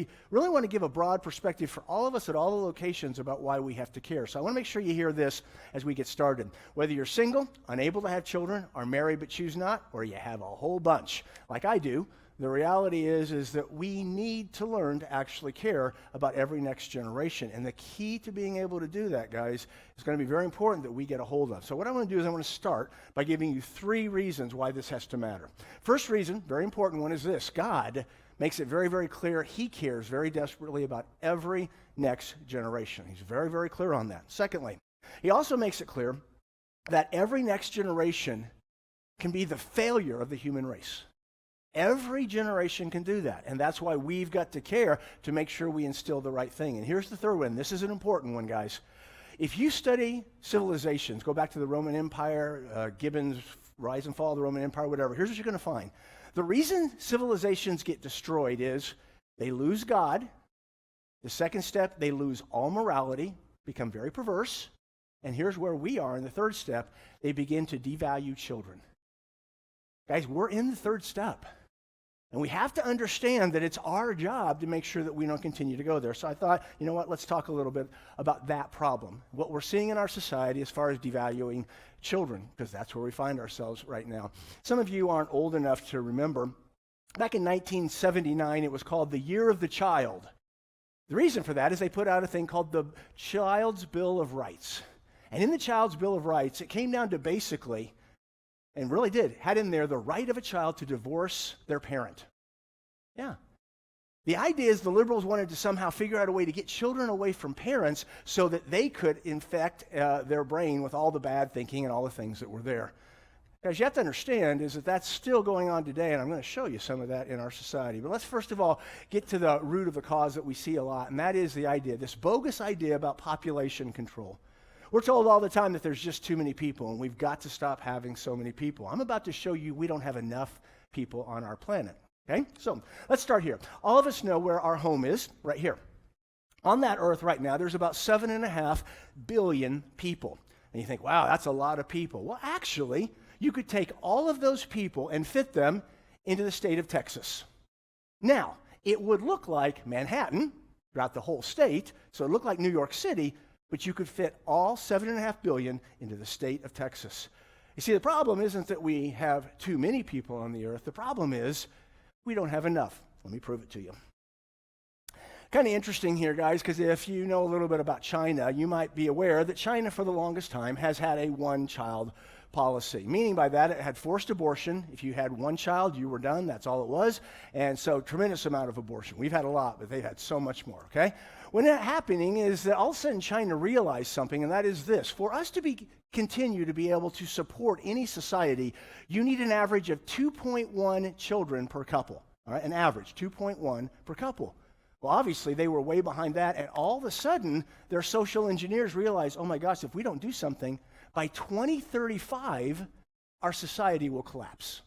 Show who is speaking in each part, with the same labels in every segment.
Speaker 1: we really want to give a broad perspective for all of us at all the locations about why we have to care. So I want to make sure you hear this as we get started. Whether you're single, unable to have children, or married but choose not, or you have a whole bunch, like I do, the reality is that we need to learn to actually care about every next generation. And the key to being able to do that, guys, is going to be very important that we get a hold of. So what I want to do is I want to start by giving you 3 reasons why this has to matter. First reason, very important one, is this. God makes it very, very clear he cares very desperately about every next generation. He's very, very clear on that. Secondly, he also makes it clear that every next generation can be the failure of the human race. Every generation can do that, and that's why we've got to care to make sure we instill the right thing. And here's the third one. This is an important one, guys. If you study civilizations, go back to the Roman Empire, Gibbon's Rise and Fall of the Roman Empire, whatever, here's what you're going to find. The reason civilizations get destroyed is they lose God. The second step, they lose all morality, become very perverse. And here's where we are in the third step. They begin to devalue children. Guys, we're in the third step. And we have to understand that it's our job to make sure that we don't continue to go there. So I thought, you know what, let's talk a little bit about that problem. What we're seeing in our society as far as devaluing children, because that's where we find ourselves right now. Some of you aren't old enough to remember. Back in 1979, it was called the Year of the Child. The reason for that is they put out a thing called the Child's Bill of Rights. And in the Child's Bill of Rights, it came down to basically, and really had in there the right of a child to divorce their parent. Yeah. The idea is the liberals wanted to somehow figure out a way to get children away from parents so that they could infect their brain with all the bad thinking and all the things that were there. Guys, you have to understand is that that's still going on today, and I'm going to show you some of that in our society. But let's first of all get to the root of the cause that we see a lot, and that is the idea, this bogus idea about population control. We're told all the time that there's just too many people, and we've got to stop having so many people. I'm about to show you we don't have enough people on our planet. Okay? So let's start here. All of us know where our home is, right here. On that earth right now, there's about 7.5 billion people. And you think, wow, that's a lot of people. Well, actually, you could take all of those people and fit them into the state of Texas. Now, it would look like Manhattan throughout the whole state, so it would look like New York City, but you could fit all 7.5 billion into the state of Texas. You see, the problem isn't that we have too many people on the earth. The problem is we don't have enough. Let me prove it to you. Kind of interesting here, guys, because if you know a little bit about China, you might be aware that China, for the longest time, has had a one-child policy. Meaning by that, it had forced abortion. If you had one child, you were done. That's all it was. And so, tremendous amount of abortion. We've had a lot, but they've had so much more, okay? When that happening is that all of a sudden China realized something, and that is this. For us to continue to be able to support any society, you need an average of 2.1 children per couple. All right, an average, 2.1 per couple. Well, obviously, they were way behind that, and all of a sudden, their social engineers realized, oh my gosh, if we don't do something, by 2035, our society will collapse.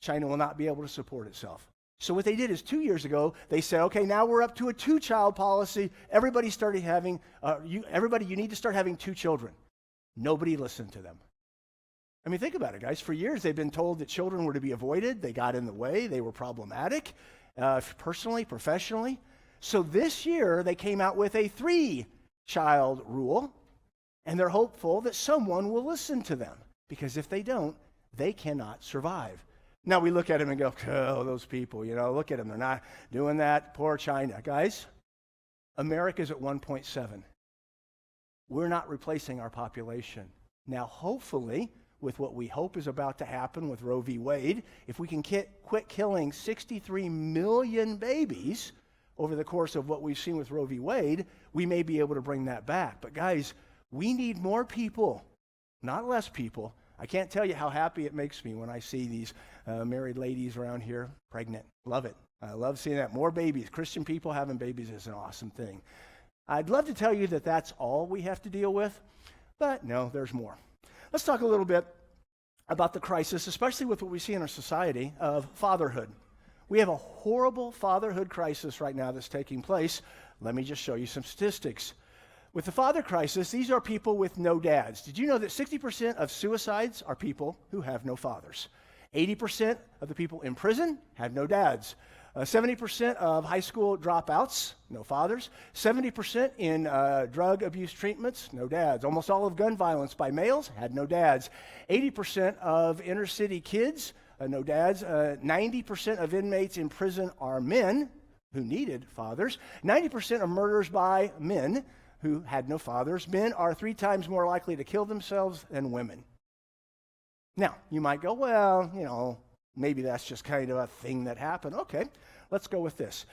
Speaker 1: China will not be able to support itself. So what they did is 2 years ago, they said, okay, now we're up to a 2-child policy. Everybody started having, you need to start having 2 children. Nobody listened to them. I mean, think about it, guys. For years, they've been told that children were to be avoided. They got in the way. They were problematic, personally, professionally. So this year, they came out with a 3-child rule, and they're hopeful that someone will listen to them, because if they don't, they cannot survive. Now we look at them and go, oh, those people, look at them. They're not doing that. Poor China. Guys, America's at 1.7. We're not replacing our population. Now, hopefully, with what we hope is about to happen with Roe v. Wade, if we can quit killing 63 million babies over the course of what we've seen with Roe v. Wade, we may be able to bring that back. But guys, we need more people, not less people. I can't tell you how happy it makes me when I see these married ladies around here pregnant. Love it. I love seeing that. More babies. Christian people having babies is an awesome thing. I'd love to tell you that that's all we have to deal with, but no, there's more. Let's talk a little bit about the crisis, especially with what we see in our society of fatherhood. We have a horrible fatherhood crisis right now that's taking place. Let me just show you some statistics. With the father crisis, these are people with no dads. Did you know that 60% of suicides are people who have no fathers? 80% of the people in prison have no dads. 70% of high school dropouts, no fathers. 70% in drug abuse treatments, no dads. Almost all of gun violence by males had no dads. 80% of inner city kids, no dads. 90% of inmates in prison are men who needed fathers. 90% of murders by men who had no fathers. Men are 3 times more likely to kill themselves than women. Now, you might go, well, maybe that's just kind of a thing that happened. Okay, let's go with this.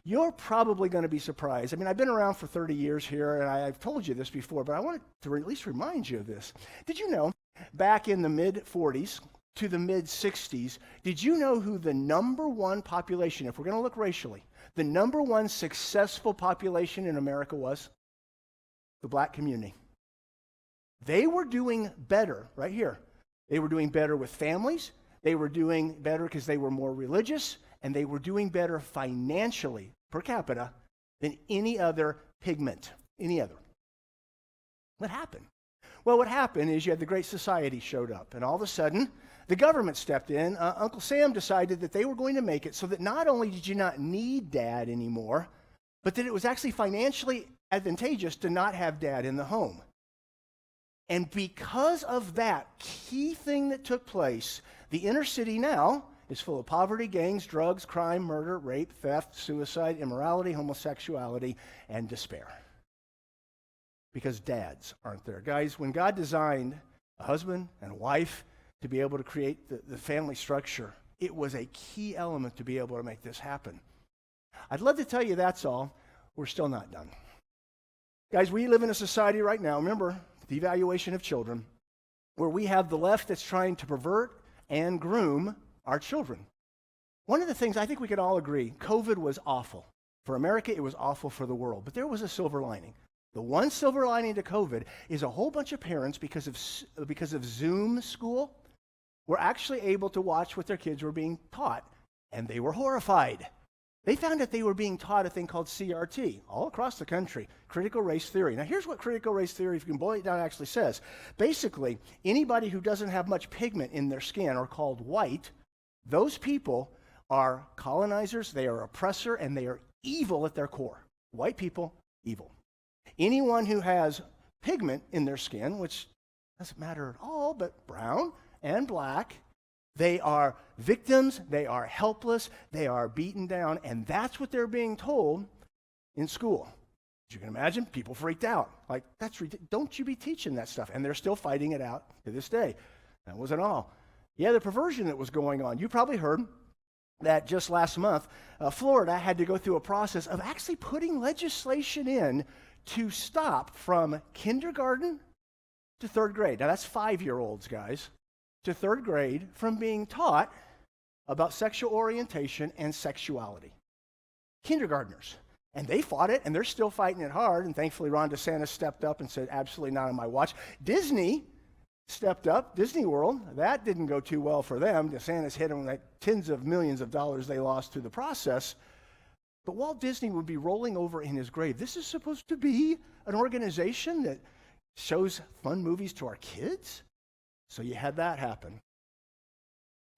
Speaker 1: You're probably going to be surprised. I mean, I've been around for 30 years here, and I've told you this before, but I wanted to at least remind you of this. Did you know, back in the mid-40s to the mid-60s, did you know who the number one population, if we're going to look racially, the number one successful population in America was? The black community. They were doing better, right here. They were doing better with families. They were doing better because they were more religious, and they were doing better financially per capita than any other pigment, any other. What happened? Well, what happened is you had the Great Society showed up, and all of a sudden, the government stepped in. Uncle Sam decided that they were going to make it so that not only did you not need dad anymore, but that it was actually financially advantageous to not have dad in the home. And because of that key thing that took place, the inner city now is full of poverty, gangs, drugs, crime, murder, rape, theft, suicide, immorality, homosexuality, and despair. Because dads aren't there. Guys, when God designed a husband and a wife to be able to create the family structure, it was a key element to be able to make this happen. I'd love to tell you that's all. We're still not done. Guys, we live in a society right now, remember, devaluation of children, where we have the left that's trying to pervert and groom our children. One of the things I think we could all agree, COVID was awful. For America, it was awful for the world. But there was a silver lining. The one silver lining to COVID is a whole bunch of parents, because of Zoom school, were actually able to watch what their kids were being taught, and they were horrified. They found that they were being taught a thing called CRT all across the country, critical race theory. Now, here's what critical race theory, if you can boil it down, actually says. Basically, anybody who doesn't have much pigment in their skin are called white. Those people are colonizers, they are oppressor, and they are evil at their core. White people, evil. Anyone who has pigment in their skin, which doesn't matter at all, but brown and black, they are victims, they are helpless, they are beaten down, and that's what they're being told in school. As you can imagine, people freaked out. Like, don't you be teaching that stuff? And they're still fighting it out to this day. That wasn't all. Yeah, the perversion that was going on. You probably heard that just last month, Florida had to go through a process of actually putting legislation in to stop from kindergarten to 3rd grade. Now, that's 5-year-olds, guys. To 3rd grade from being taught about sexual orientation and sexuality. Kindergartners. And they fought it, and they're still fighting it hard, and thankfully Ron DeSantis stepped up and said, absolutely not on my watch. Disney stepped up. Disney World, that didn't go too well for them. DeSantis hit them like tens of millions of dollars they lost through the process. But Walt Disney would be rolling over in his grave. This is supposed to be an organization that shows fun movies to our kids? So you had that happen.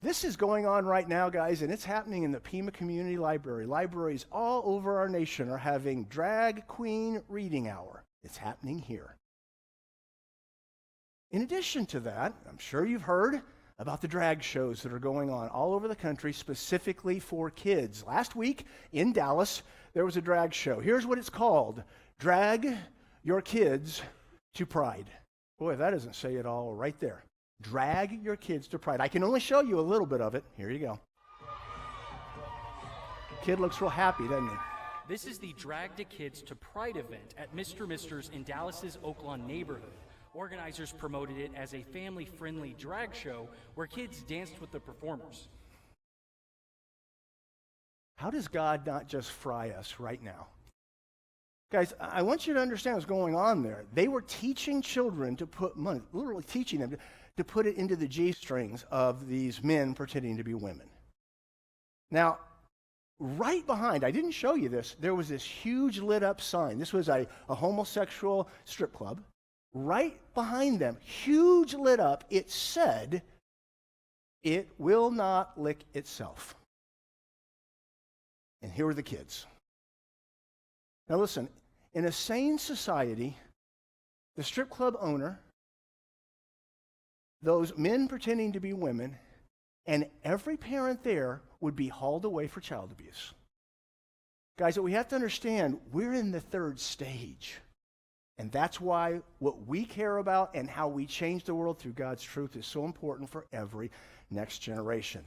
Speaker 1: This is going on right now, guys, and it's happening in the Pima Community Library. Libraries all over our nation are having drag queen reading hour. It's happening here. In addition to that, I'm sure you've heard about the drag shows that are going on all over the country specifically for kids. Last week in Dallas, there was a drag show. Here's what it's called: Drag Your Kids to Pride. Boy, that doesn't say it all right there. Drag your kids to pride. I can only show you a little bit of it. Here you go. Kid looks real happy, doesn't he?
Speaker 2: This is the Drag the Kids to Pride event at Mr. Mister's in Dallas's Oaklawn neighborhood. Organizers promoted it as a family-friendly drag show where kids danced with the performers.
Speaker 1: How does God not just fry us right now? Guys, I want you to understand what's going on there. They were teaching children to put money, literally teaching them to put it into the G-strings of these men pretending to be women. Now, right behind, I didn't show you this, there was this huge lit up sign. This was a homosexual strip club. Right behind them, huge lit up, it said, "It will not lick itself." And here are the kids. Now listen, in a sane society, the strip club owner, those men pretending to be women, and every parent there would be hauled away for child abuse. Guys, what we have to understand, we're in the third stage. And that's why what we care about and how we change the world through God's truth is so important for every next generation.